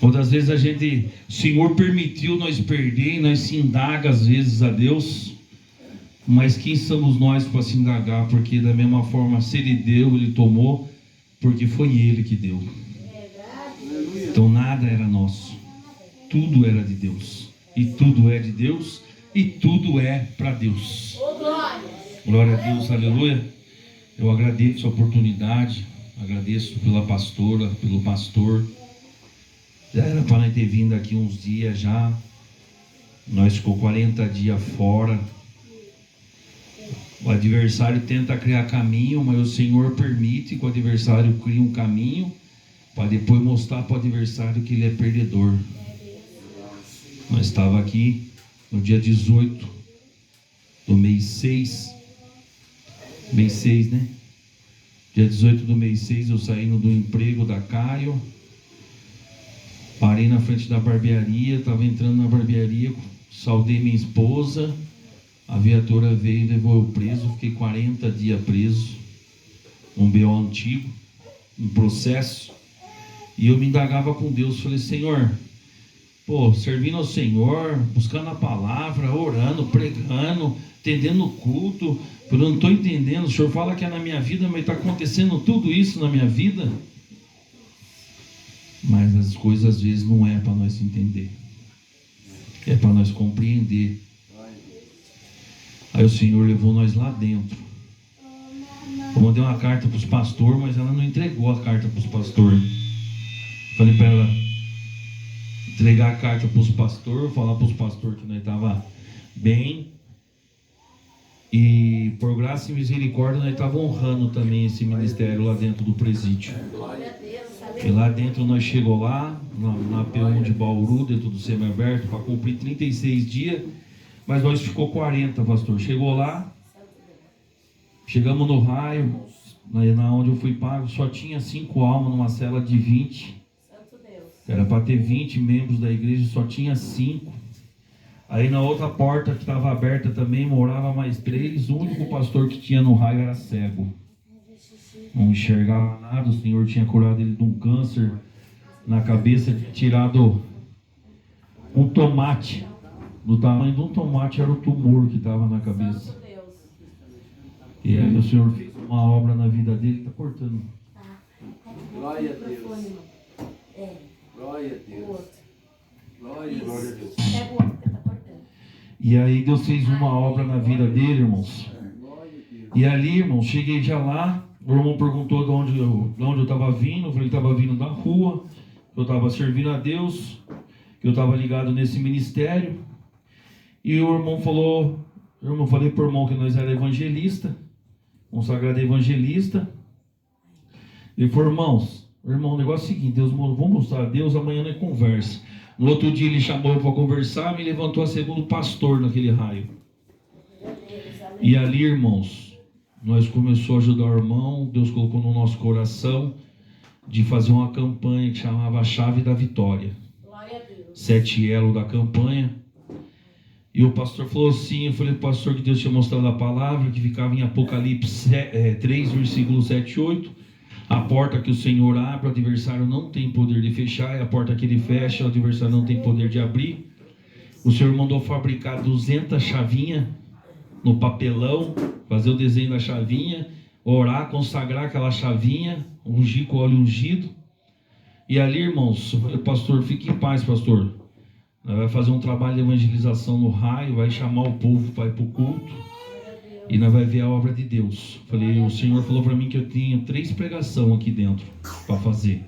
Outras vezes o Senhor permitiu nós perder e nós se indaga às vezes a Deus. Mas quem somos nós para se indagar? Porque da mesma forma, se Ele deu, Ele tomou, porque foi Ele que deu. Então nada era nosso, tudo era de Deus, e tudo é de Deus, e tudo é para Deus. Glória a Deus, aleluia. Eu agradeço a oportunidade, agradeço pela pastora, pelo pastor. Já era para nós ter vindo aqui uns dias já, nós ficou 40 dias fora. O adversário tenta criar caminho, mas o Senhor permite que o adversário crie um caminho, para depois mostrar para o adversário que ele é perdedor. Nós estávamos aqui no dia 18 do mês 6, mês 6, né? Dia 18 do mês 6, eu saindo do emprego da Caio, parei na frente da barbearia, estava entrando na barbearia, saudei minha esposa, a viatura veio e levou eu preso, fiquei 40 dias preso, um BO antigo, um processo, e eu me indagava com Deus, falei, Senhor, servindo ao Senhor, buscando a palavra, orando, pregando, entendendo o culto, eu não estou entendendo, o Senhor fala que é na minha vida, mas está acontecendo tudo isso na minha vida. Mas as coisas às vezes não é para nós entender, é para nós compreender. Aí o Senhor levou nós lá dentro. Eu mandei uma carta para os pastores, mas ela não entregou a carta para os pastores. Falei para ela entregar a carta para os pastores, falar para os pastores que nós estávamos bem. E por graça e misericórdia nós estávamos honrando também esse ministério lá dentro do presídio. E lá dentro nós chegou lá, na P1 de Bauru, dentro do semiaberto, para cumprir 36 dias. Mas nós ficou 40, pastor. Chegou lá, chegamos no raio, na onde eu fui pago, só tinha 5 almas numa cela de 20. Era para ter 20 membros da igreja, só tinha 5. Aí na outra porta que estava aberta também, morava mais 3. O único pastor que tinha no raio era cego. Não enxergava nada, o Senhor tinha curado ele de um câncer na cabeça, tinha tirado um tomate. Do tamanho de um tomate era o tumor que estava na cabeça. E aí o Senhor fez uma obra na vida dele, está cortando. Glória a Deus. Glória a Deus. Glória a Deus. É o outro que está cortando. E aí Deus fez uma obra na vida dele, irmãos. E ali, irmãos, cheguei já lá. O irmão perguntou de onde eu estava vindo. Eu falei que estava vindo da rua, que eu estava servindo a Deus, que eu estava ligado nesse ministério. E o irmão falou, falei para o irmão que nós era evangelista, consagrado evangelista. Ele falou, irmão, o negócio é o seguinte, vamos mostrar a Deus, amanhã nós conversa. No outro dia ele chamou para conversar, me levantou a segundo pastor naquele raio. E ali, irmãos, nós começamos a ajudar o irmão, Deus colocou no nosso coração de fazer uma campanha que chamava a Chave da Vitória. 7 elos da campanha. E o pastor falou assim, eu falei para o pastor que Deus tinha mostrado a palavra, que ficava em Apocalipse 3, versículo 7 e 8. A porta que o Senhor abre, o adversário não tem poder de fechar, e a porta que ele fecha, o adversário não tem poder de abrir. O Senhor mandou fabricar 200 chavinhas no papelão, fazer o desenho da chavinha, orar, consagrar aquela chavinha, ungir com óleo ungido. E ali, irmãos, eu falei, pastor, fique em paz, pastor. Nós vamos fazer um trabalho de evangelização no raio, vai chamar o povo para ir para o culto e nós vamos ver a obra de Deus. Falei, o Senhor falou para mim que eu tinha 3 pregações aqui dentro para fazer.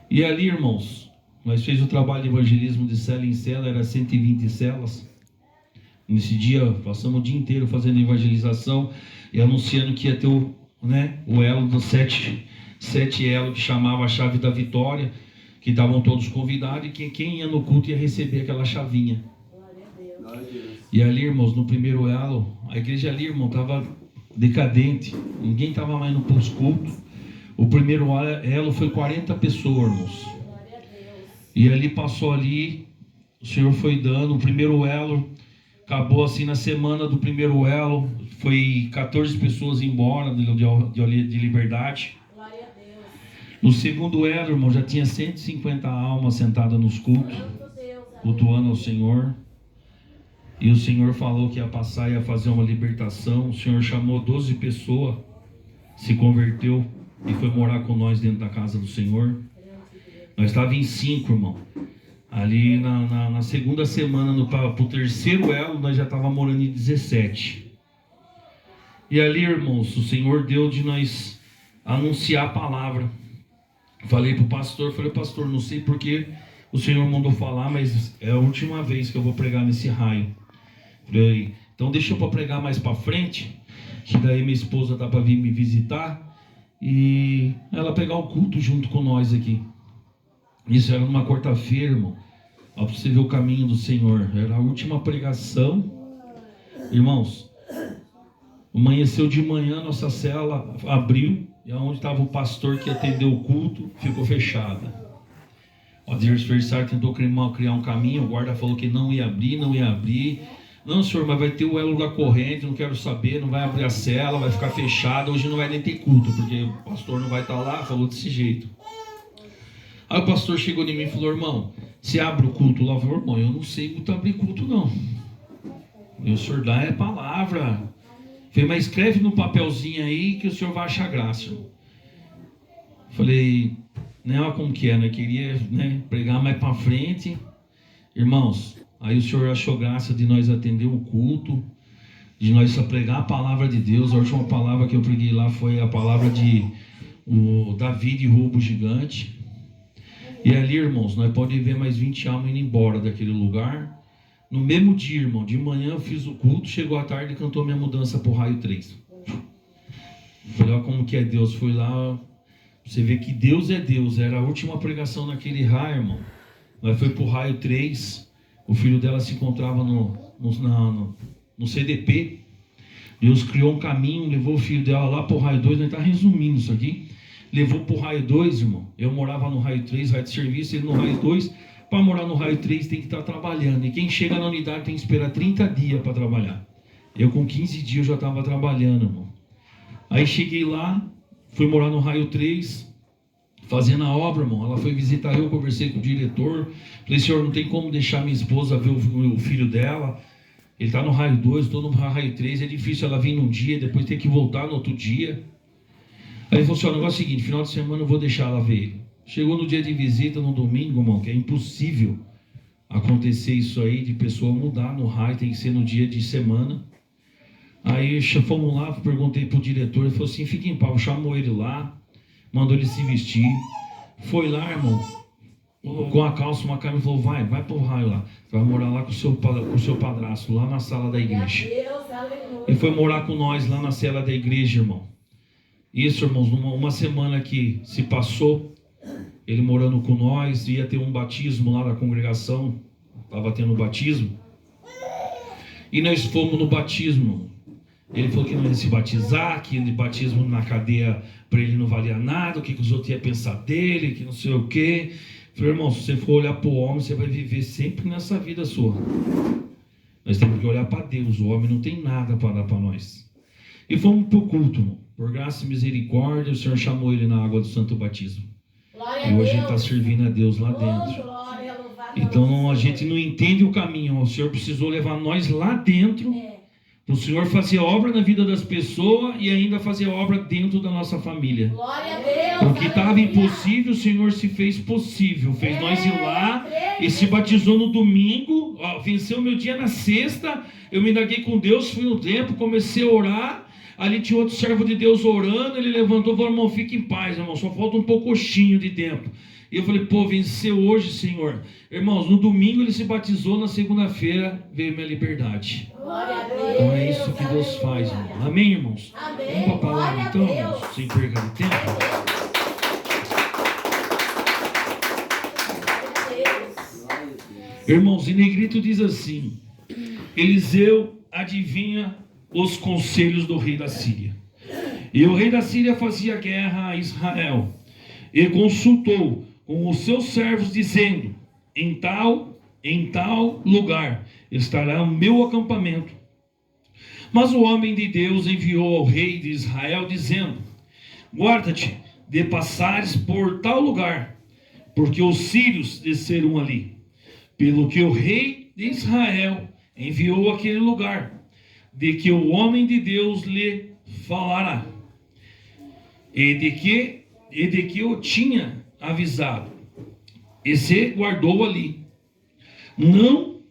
E ali, irmãos, nós fizemos o trabalho de evangelismo de cela em cela, era 120 celas. Nesse dia, passamos o dia inteiro fazendo evangelização e anunciando que ia ter o elo dos 7 elos que chamava a Chave da Vitória, que estavam todos convidados, e quem ia no culto ia receber aquela chavinha. Glória a Deus. E ali, irmãos, no primeiro elo, a igreja ali, irmão, estava decadente, ninguém estava mais no pós-culto. O primeiro elo foi 40 pessoas, irmãos. E ali passou ali, o Senhor foi dando, o primeiro elo, acabou assim na semana do primeiro elo, foi 14 pessoas embora de liberdade. No segundo elo, irmão, já tinha 150 almas sentadas nos cultos, cultuando ao Senhor. E o Senhor falou que ia passar e ia fazer uma libertação. O Senhor chamou 12 pessoas, se converteu e foi morar com nós dentro da casa do Senhor. Nós estávamos em 5, irmão. Ali na segunda semana, para o terceiro elo, nós já estávamos morando em 17. E ali, irmãos, o Senhor deu de nós anunciar a palavra. Falei para o pastor, pastor, não sei porque o Senhor mandou falar, mas é a última vez que eu vou pregar nesse raio. Falei, então deixa eu pregar mais para frente, que daí minha esposa dá para vir me visitar e ela pegar o culto junto com nós aqui. Isso era numa quarta-feira, irmão. Ó, para você ver o caminho do Senhor. Era a última pregação. Irmãos, amanheceu de manhã, nossa cela abriu, e onde estava o pastor que atendeu o culto, ficou fechada. O adversário tentou criar um caminho, o guarda falou que não ia abrir. Não, senhor, mas vai ter o elo da corrente, não quero saber, não vai abrir a cela, vai ficar fechada, hoje não vai nem ter culto, porque o pastor não vai estar lá, falou desse jeito. Aí o pastor chegou em mim e falou, irmão, você abre o culto lá? Eu falei, irmão, eu não sei muito abrir culto não. E o senhor dá é palavra. Eu falei, mas escreve no papelzinho aí que o senhor vai achar graça. Eu falei, não, como que é, né? Queria, né, pregar mais para frente. Irmãos, aí o senhor achou graça de nós atender o culto, de nós só pregar a palavra de Deus. A última palavra que eu preguei lá foi a palavra de o Davi de roubo gigante. E ali, irmãos, nós podemos ver mais 20 almas indo embora daquele lugar. No mesmo dia, irmão, de manhã eu fiz o culto, chegou à tarde e cantou minha mudança para o raio 3. Falei, olha como que é Deus. Foi lá, você vê que Deus é Deus. Era a última pregação naquele raio, irmão. Nós foi para o raio 3. O filho dela se encontrava no CDP. Deus criou um caminho, levou o filho dela lá para o raio 2. Nós estamos resumindo isso aqui. Levou para o raio 2, irmão. Eu morava no raio 3, raio de serviço, ele no raio 2. Para morar no raio 3 tem que estar trabalhando. E quem chega na unidade tem que esperar 30 dias para trabalhar. Eu com 15 dias já estava trabalhando, irmão. Aí cheguei lá, fui morar no raio 3, fazendo a obra, irmão. Ela foi visitar eu, conversei com o diretor. Falei, senhor, não tem como deixar minha esposa ver o filho dela. Ele está no raio 2, estou no raio 3. É difícil ela vir num dia, depois ter que voltar no outro dia. Aí ele falou assim, o negócio é o seguinte, final de semana eu vou deixar ela ver ele. Chegou no dia de visita, no domingo, irmão, que é impossível acontecer isso aí, de pessoa mudar no raio, tem que ser no dia de semana. Aí fomos lá, perguntei pro diretor, ele falou assim, fica em paz, chamou ele lá, mandou ele se vestir. Foi lá, irmão, com a calça, uma camisa, falou, vai pro raio lá. Vai morar lá com o seu padrasto, lá na sala da igreja. Ele foi morar com nós lá na sala da igreja, irmão. Isso, irmãos, uma semana que se passou, ele morando com nós, ia ter um batismo lá na congregação, estava tendo batismo, e nós fomos no batismo. Ele falou que não ia se batizar, que o batismo na cadeia para ele não valia nada, o que os outros iam pensar dele, que não sei o quê. Eu falei, irmão, se você for olhar para o homem, você vai viver sempre nessa vida sua. Nós temos que olhar para Deus, o homem não tem nada para dar para nós. E fomos para o culto, irmão. Por graça e misericórdia, o Senhor chamou ele na água do santo batismo. E hoje ele está servindo a Deus lá dentro. Então a gente não entende o caminho. O Senhor precisou levar nós lá dentro, para o Senhor fazer obra na vida das pessoas e ainda fazer obra dentro da nossa família. Porque estava impossível, o Senhor se fez possível. Fez nós ir lá e se batizou no domingo. Venceu meu dia na sexta. Eu me indaguei com Deus, fui no templo, comecei a orar. Ali tinha outro servo de Deus orando, ele levantou e falou, irmão, fique em paz, irmão, só falta um pouquinho de tempo. E eu falei, pô, venceu hoje, Senhor. Irmãos, no domingo ele se batizou, na segunda-feira veio minha liberdade. Então é isso que Deus faz, irmão. Amém, irmãos? Amém. Vamos para a palavra então, irmãos, sem perca de tempo. Irmãos, em negrito diz assim, Eliseu adivinha os conselhos do rei da Síria. E o rei da Síria fazia guerra a Israel e consultou com os seus servos dizendo, em tal lugar estará o meu acampamento. Mas o homem de Deus enviou ao rei de Israel dizendo, guarda-te de passares por tal lugar, porque os sírios desceram ali. Pelo que o rei de Israel enviou aquele lugar, de que o homem de Deus lhe falará, e de que o tinha avisado, e se guardou ali, não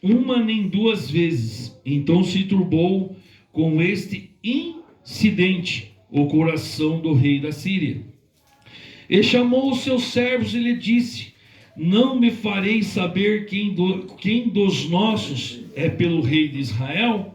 uma nem duas vezes. Então se turbou com este incidente o coração do rei da Síria, e chamou os seus servos e lhe disse: não me fareis saber quem dos nossos é pelo rei de Israel?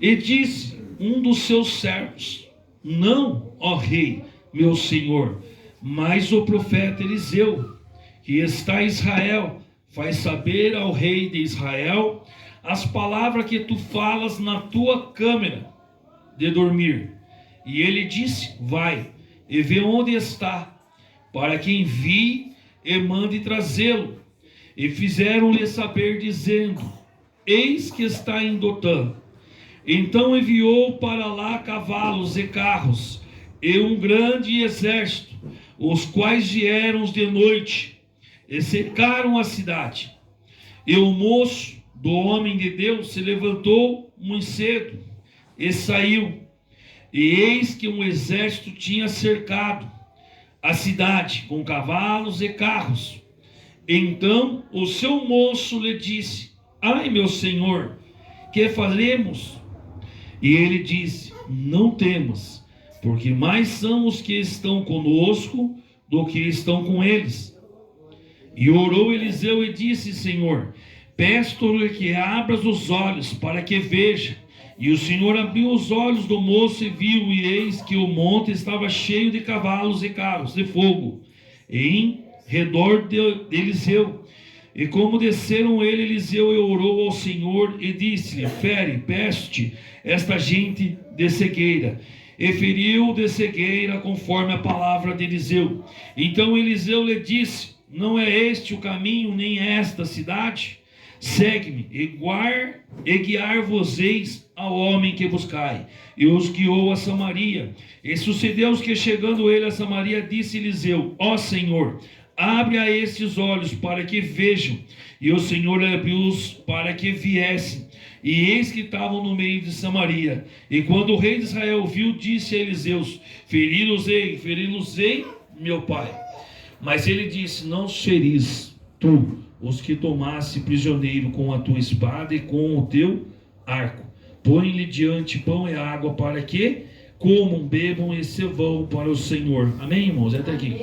E disse um dos seus servos: não, ó rei, meu senhor, mas o profeta Eliseu, que está em Israel, faz saber ao rei de Israel as palavras que tu falas na tua câmara de dormir. E ele disse: vai e vê onde está, para que envie e mande trazê-lo. E fizeram-lhe saber, dizendo: eis que está em Dotã. Então enviou para lá cavalos e carros, e um grande exército, os quais vieram de noite, e cercaram a cidade. E o moço do homem de Deus se levantou muito cedo, e saiu, e eis que um exército tinha cercado a cidade, com cavalos e carros. Então o seu moço lhe disse: ai, meu senhor, que faremos? E ele disse: não temas, porque mais são os que estão conosco do que estão com eles. E orou Eliseu e disse: Senhor, peço-lhe que abras os olhos para que veja. E o Senhor abriu os olhos do moço e viu, e eis que o monte estava cheio de cavalos e carros de fogo em redor de Eliseu. E como desceram ele, Eliseu orou ao Senhor e disse-lhe: fere, peste, esta gente de cegueira. E feriu de cegueira conforme a palavra de Eliseu. Então Eliseu lhe disse: não é este o caminho, nem esta cidade? Segue-me e guiar-vos-eis ao homem que buscai. E os guiou a Samaria. E sucedeu que, chegando ele a Samaria, disse Eliseu: ó Senhor, abre a estes olhos para que vejam. E o Senhor abriu-os para que viessem. E eis que estavam no meio de Samaria. E quando o rei de Israel viu, disse a Eliseu: feri-los-ei, meu pai. Mas ele disse: não seris tu os que tomasse prisioneiro com a tua espada e com o teu arco. Põe-lhe diante pão e água, para que comam, bebam e se vão para o Senhor. Amém, irmãos? Até aqui.